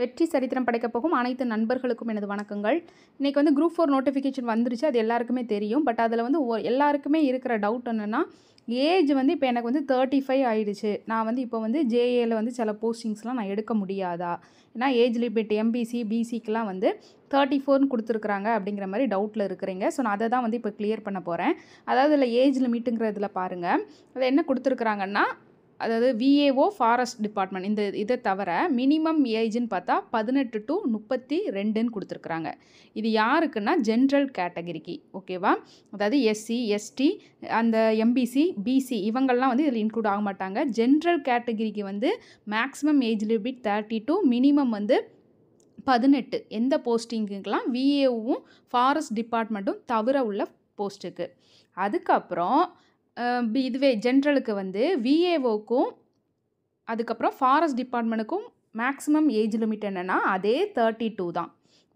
வெற்றி சரித்திரம் படைக்கப் போகும் அனைத்து நண்பர்களுக்கும் எனது வணக்கங்கள். இன்றைக்கி வந்து குரூப் 4 நோட்டிஃபிகேஷன் வந்துருச்சு. அது எல்லாருக்குமே தெரியும். பட் அதில் வந்து எல்லாருக்குமே இருக்கிற டவுட் என்னென்னா, ஏஜ் வந்து இப்போ எனக்கு வந்து 35 ஆயிடுச்சு. நான் வந்து இப்போ வந்து ஜேஏல வந்து சில போஸ்டிங்ஸ்லாம் நான் எடுக்க முடியாதா? ஏன்னா ஏஜ் லிமிட் எம்பிசி பிசிக்கெலாம் வந்து 34ன்னு கொடுத்துருக்குறாங்க அப்படிங்கிற மாதிரி டவுட்டில் இருக்கிறீங்க. ஸோ நான் அதை தான் வந்து இப்போ கிளியர் பண்ண போகிறேன். அதாவது இதில் ஏஜ் லிமிட்டுங்கிறதுல பாருங்கள், அதில் என்ன கொடுத்துருக்குறாங்கன்னா, அதாவது விஏஓ ஃபாரஸ்ட் டிபார்ட்மெண்ட் இந்த இதை தவிர மினிமம் ஏஜ்னு பார்த்தா 18 to 32ன்னு கொடுத்துருக்குறாங்க. இது யாருக்குன்னா ஜென்ரல் கேட்டகரிக்கு, ஓகேவா? அதாவது எஸ்சி எஸ்டி அந்த எம்பிசி பிசி இவங்கள்லாம் வந்து இதில் இன்க்ளூட் ஆக மாட்டாங்க. ஜென்ரல் கேட்டகரிக்கு வந்து மேக்ஸிமம் ஏஜ் லிமிட் 32, மினிமம் வந்து 18. எந்த போஸ்டிங்குக்கெலாம் விஏஓவும் ஃபாரஸ்ட் டிபார்ட்மெண்ட்டும் தவிர உள்ள போஸ்ட்டுக்கு. அதுக்கப்புறம் இதுவே ஜென்ரலுக்கு வந்து விஏஓக்கும் அதுக்கப்புறம் ஃபாரஸ்ட் டிபார்ட்மெண்ட்டுக்கும் மேக்ஸிமம் ஏஜ் லிமிட் என்னென்னா அதே 32 தான்,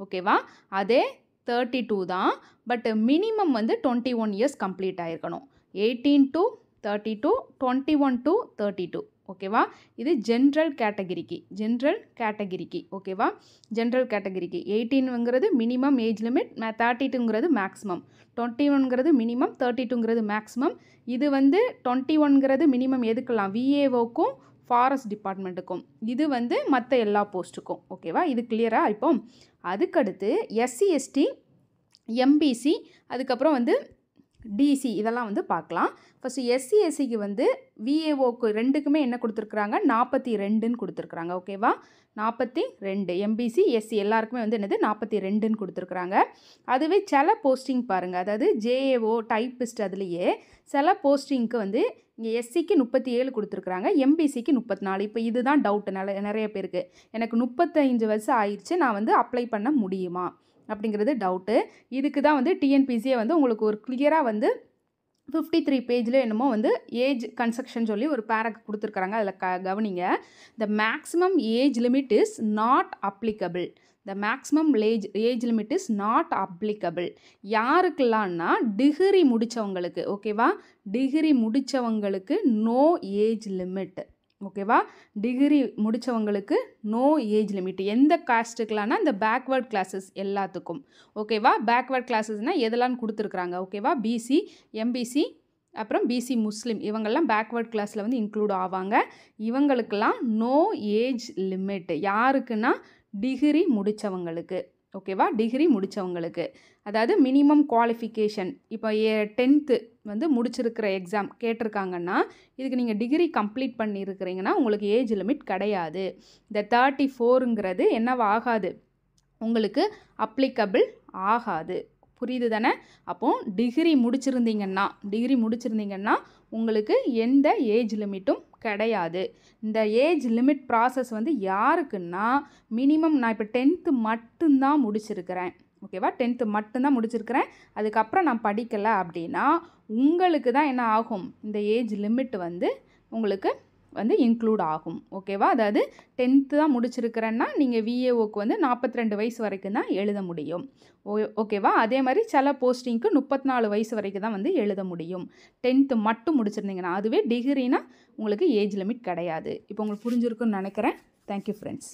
ஓகேவா? அதே 32 தான். பட் மினிமம் வந்து 21 இயர்ஸ் கம்ப்ளீட் ஆகிருக்கணும். 18 to 32, 21 to 32, ஓகேவா? இது ஜென்ரல் கேட்டகிரிக்கு, ஓகேவா? ஜென்ரல் கேட்டகிரிக்கு 18ங்கிறது மினிமம் ஏஜ் லிமிட், 32ங்கிறது மேக்ஸிமம், 21ங்கிறது மினிமம், 32ங்கிறது மேக்ஸிமம். இது வந்து 21ங்கிறது மினிமம் எதுக்கெல்லாம்? விஏஓக்கும் ஃபாரஸ்ட் டிபார்ட்மெண்ட்டுக்கும். இது வந்து மற்ற எல்லா போஸ்ட்டுக்கும், ஓகேவா? இது கிளியராக? இப்போ அதுக்கடுத்து எஸ்சி எஸ்டி எம்பிசி அதுக்கப்புறம் வந்து டிசி இதெல்லாம் வந்து பார்க்கலாம். ஃபஸ்ட்டு எஸ்சி எஸ்சிக்கு வந்து விஏஓக்கு ரெண்டுக்குமே என்ன கொடுத்துருக்குறாங்க? 42ன்னு கொடுத்துருக்குறாங்க, ஓகேவா? 42 எம்பிசி எஸ்சி எல்லாருக்குமே வந்து என்னது 42ன்னு கொடுத்துருக்குறாங்க. அதுவே சில போஸ்டிங் பாருங்கள், அதாவது ஜேஏஓ டைப்பிஸ்ட் அதுலேயே சில போஸ்டிங்க்கு வந்து இங்கே எஸ்சிக்கு 37 கொடுத்துருக்குறாங்க, எம்பிசிக்கு 34. இப்போ இதுதான் டவுட்டு நிறைய பேருக்கு. எனக்கு 35 வருஷம் ஆயிடுச்சு, நான் வந்து அப்ளை பண்ண முடியுமா அப்படிங்கிறது டவுட்டு. இதுக்கு தான் வந்து டிஎன்பிசியே வந்து உங்களுக்கு ஒரு கிளியராக வந்து 53 பேஜில் என்னமோ வந்து ஏஜ் கன்ஸ்ட்ரக்ஷன் சொல்லி ஒரு பேராக்கு கொடுத்துருக்குறாங்க. அதில் கவனிங்க. The maximum age limit is not applicable. The maximum age limit is not applicable யாருக்கெல்லாம்னா டிகிரி முடித்தவங்களுக்கு, ஓகேவா? டிகிரி முடித்தவங்களுக்கு நோ ஏஜ் லிமிட், ஓகேவா? டிகிரி முடித்தவங்களுக்கு நோ ஏஜ் லிமிட். எந்த காஸ்ட்டுக்கலாம்னா இந்த பேக்வேர்ட் கிளாஸஸ் எல்லாத்துக்கும், ஓகேவா? பேக்வேர்ட் கிளாஸஸ்னால் எதெல்லாம் கொடுத்துருக்குறாங்க, ஓகேவா? பிசி எம்பிசி அப்புறம் பிசி முஸ்லீம் இவங்கெல்லாம் பேக்வேர்ட் கிளாஸில் வந்து இன்க்ளூட் ஆவாங்க. இவங்களுக்கெல்லாம் நோ ஏஜ் லிமிட். யாருக்குன்னா டிகிரி முடித்தவங்களுக்கு, ஓகேவா? டிகிரி முடித்தவங்களுக்கு. அதாவது மினிமம் குவாலிஃபிகேஷன் இப்போ 10th வந்து முடிச்சிருக்கிற எக்ஸாம் கேட்டிருக்காங்கன்னா இதுக்கு நீங்கள் டிகிரி கம்ப்ளீட் பண்ணியிருக்கிறீங்கன்னா உங்களுக்கு ஏஜ் லிமிட் கிடையாது. இந்த 34ங்கிறது என்னவா ஆகாது, உங்களுக்கு அப்ளிகபிள் ஆகாது. புரியுது தானே? அப்போது டிகிரி முடிச்சிருந்தீங்கன்னா உங்களுக்கு எந்த ஏஜ் லிமிட்டும் கிடையாது. இந்த ஏஜ் லிமிட் ப்ராசஸ் வந்து யாருக்குன்னா மினிமம் நான் இப்போ 10th மட்டும்தான் முடிச்சிருக்கிறேன், ஓகேவா? 10th மட்டும்தான் முடிச்சிருக்கிறேன், அதுக்கப்புறம் நான் படிக்கலை அப்படின்னா உங்களுக்கு தான் என்ன ஆகும்? இந்த ஏஜ் லிமிட் வந்து உங்களுக்கு வந்து இன்க்ளூட் ஆகும், ஓகேவா? அதாவது 10th தான் முடிச்சிருக்கிறேன்னா நீங்கள் விஏஓக்கு வந்து 42 வயசு வரைக்கும் தான் எழுத முடியும், ஓகேவா? அதே மாதிரி சில போஸ்டிங்க்கு 34 வயசு வரைக்கும் தான் வந்து எழுத முடியும் 10th மட்டும் முடிச்சிருந்தீங்கன்னா. அதுவே டிகிரினா உங்களுக்கு ஏஜ் லிமிட் கிடையாது. இப்போ உங்களுக்கு புரிஞ்சிருக்குன்னு நினைக்கிறேன். Thank you friends.